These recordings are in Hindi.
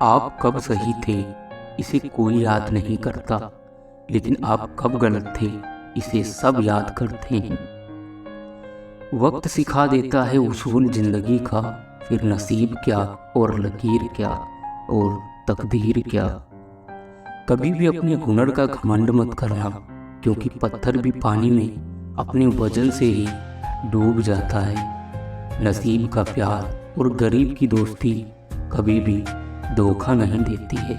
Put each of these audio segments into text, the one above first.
आप कब सही थे इसे कोई याद नहीं करता, लेकिन आप कब गलत थे इसे सब याद करते हैं। वक्त सिखा देता है उसूल जिंदगी का, फिर नसीब क्या और लकीर क्या और तकदीर क्या। कभी भी अपने हुनर का घमंड मत करना, क्योंकि पत्थर भी पानी में अपने वजन से ही डूब जाता है। नसीब का प्यार और गरीब की दोस्ती कभी भी धोखा नहीं देती है।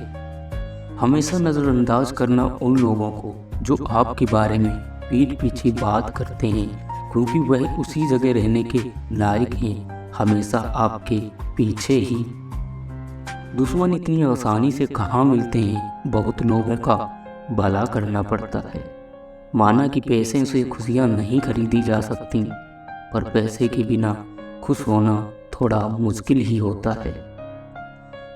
हमेशा नज़रअंदाज करना उन लोगों को जो आपके बारे में पीठ पीछे बात करते हैं, क्योंकि वह उसी जगह रहने के लायक हैं, हमेशा आपके पीछे ही। दुश्मन इतनी आसानी से कहाँ मिलते हैं, बहुत लोगों का भला करना पड़ता है। माना कि पैसे से खुशियाँ नहीं खरीदी जा सकती, पर पैसे के बिना खुश होना थोड़ा मुश्किल ही होता है।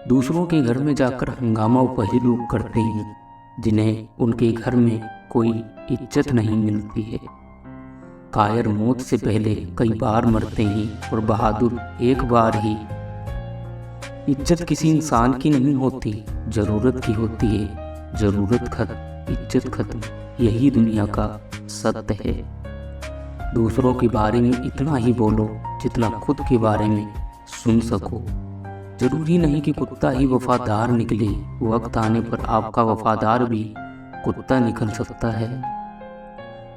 दूसरों के घर में जाकर हंगामा वही लोग करते हैं जिन्हें उनके घर में कोई इज्जत नहीं मिलती है। कायर मौत से पहले कई बार मरते हैं और बहादुर एक बार ही। इज्जत किसी इंसान की नहीं होती, ज़रूरत की होती है। ज़रूरत खत्म, इज्जत खत्म, यही दुनिया का सत्य है। दूसरों के बारे में इतना ही बोलो जितना खुद के बारे में सुन सको। जरूरी नहीं कि कुत्ता ही वफादार निकले, वक्त आने पर आपका वफादार भी कुत्ता निकल सकता है।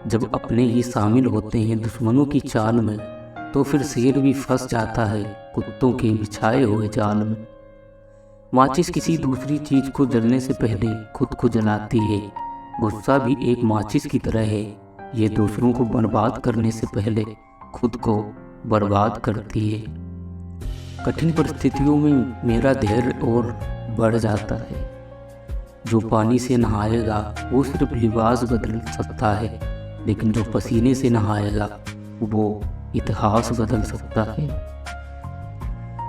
जब अपने ही शामिल होते हैं दुश्मनों की चाल में, तो फिर शेर भी फंस जाता है कुत्तों के बिछाए हुए जाल में। माचिस किसी दूसरी चीज को जलने से पहले खुद को जलाती है। गुस्सा भी एक माचिस की तरह है, ये दूसरों को बर्बाद करने से पहले खुद को बर्बाद करती है। कठिन परिस्थितियों में मेरा धैर्य और बढ़ जाता है। जो पानी से नहाएगा वो सिर्फ लिबास बदल सकता है, लेकिन जो पसीने से नहाएगा वो इतिहास बदल सकता है।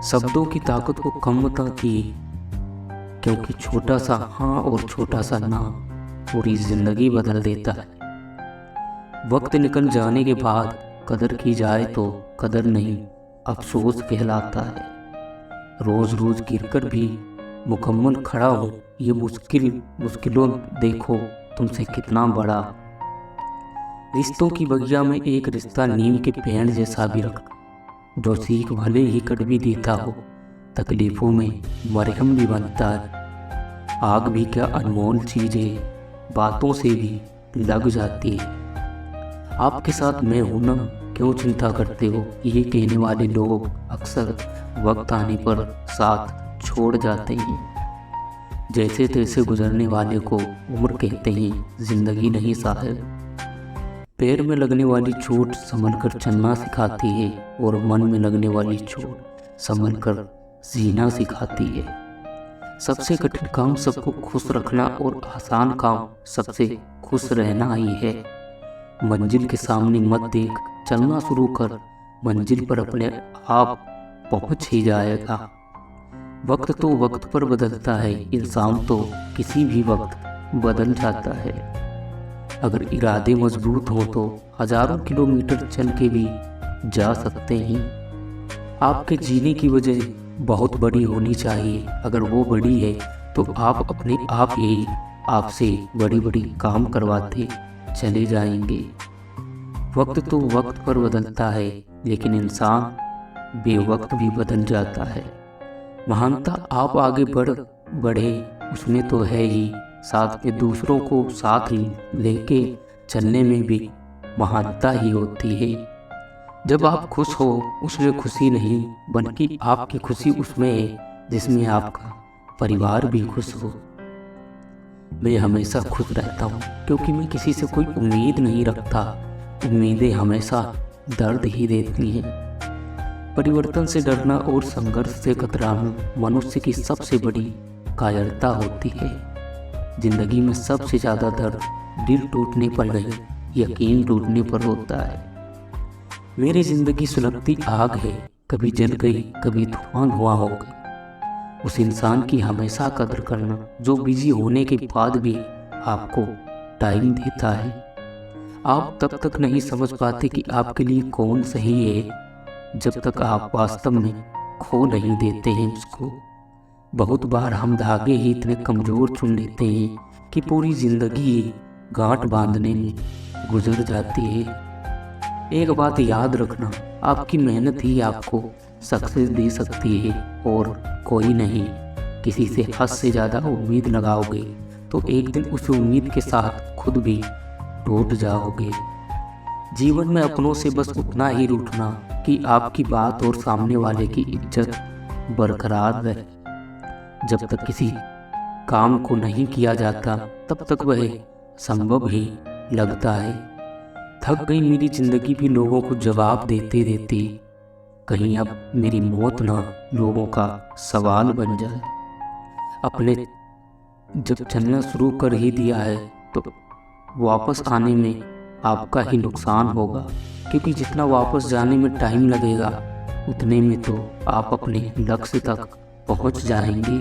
शब्दों की ताकत को कम मत कीजिए, क्योंकि छोटा सा हाँ और छोटा सा ना पूरी जिंदगी बदल देता है। वक्त निकल जाने के बाद कदर की जाए तो कदर नहीं, अफसोस कहलाता है। रोज रोज गिरकर भी मुकम्मल खड़ा हो, ये मुश्किलों देखो तुमसे कितना बड़ा। रिश्तों की बगिया में एक रिश्ता नीम के पेड़ जैसा भी रख, जो सीख भले ही कड़वी देता हो, तकलीफों में मरहम भी बनता है। आग भी क्या अनमोल चीज है, बातों से भी लग जाती है। आपके साथ मैं हूं ना, क्यों चिंता करते हो, ये कहने वाले लोग अक्सर वक्त आने पर साथ छोड़ जाते हैं। जैसे तैसे गुजरने वाले को उम्र कहते हैं, जिंदगी नहीं साहब। पैर में लगने वाली चोट संभल कर चलना सिखाती है, और मन में लगने वाली चोट संभल कर जीना सिखाती है। सबसे कठिन काम सबको खुश रखना और आसान काम सबसे खुश रहना ही है। मंजिल के सामने मत देख, चलना शुरू कर, मंजिल पर अपने आप पहुंच ही जाएगा। वक्त तो वक्त पर बदलता है, इंसान तो किसी भी वक्त बदल जाता है। अगर इरादे मजबूत हो तो हजारों किलोमीटर चल के भी जा सकते हैं। आपके जीने की वजह बहुत बड़ी होनी चाहिए, अगर वो बड़ी है तो आप अपने आप ही आपसे बड़ी बड़ी काम करवाते चले जाएंगे। वक्त तो वक्त पर बदलता है, लेकिन इंसान बेवक्त भी बदल जाता है। महानता आप आगे बढ़े उसमें तो है ही, साथ में दूसरों को साथ लेके चलने में भी महानता ही होती है। जब आप खुश हो उसमें खुशी नहीं, बल्कि आपकी खुशी उसमें है जिसमें आपका परिवार भी खुश हो। मैं हमेशा खुश रहता हूँ, क्योंकि मैं किसी से कोई उम्मीद नहीं रखता। उम्मीदें हमेशा दर्द ही देती हैं। परिवर्तन से डरना और संघर्ष से कतराना मनुष्य की सबसे बड़ी कायरता होती है। जिंदगी में सबसे ज़्यादा दर्द दिल टूटने पर नहीं, यकीन टूटने पर होता है। मेरी जिंदगी सुलगती आग है, कभी जल गई कभी तूफान हुआ हो गई। उस इंसान की हमेशा कदर करना जो बिजी होने के बाद भी आपको टाइम देता है। आप तब तक नहीं समझ पाते कि आपके लिए कौन सही है, जब तक आप वास्तव में खो नहीं देते हैं उसको। बहुत बार हम धागे ही इतने कमज़ोर चुन लेते हैं कि पूरी ज़िंदगी गांठ बांधने में गुजर जाती है। एक बात याद रखना, आपकी मेहनत ही आपको सक्सेस दे सकती है और कोई नहीं। किसी से हद से ज़्यादा उम्मीद लगाओगे तो एक दिन उस उम्मीद के साथ खुद भी टूट जाओगे। जीवन में अपनों से बस उतना ही रूठना कि आपकी बात और सामने वाले की इज्जत बरकरार रहे। जब तक किसी काम को नहीं किया जाता तब तक वह संभव ही लगता है। थक गई मेरी जिंदगी भी लोगों को जवाब देते देते, कहीं अब मेरी मौत ना लोगों का सवाल बन जाए। अपने जब चलना शुरू कर ही दिया है तो वापस आने में आपका ही नुकसान होगा, क्योंकि जितना वापस जाने में टाइम लगेगा उतने में तो आप अपने लक्ष्य तक पहुंच जाएंगे।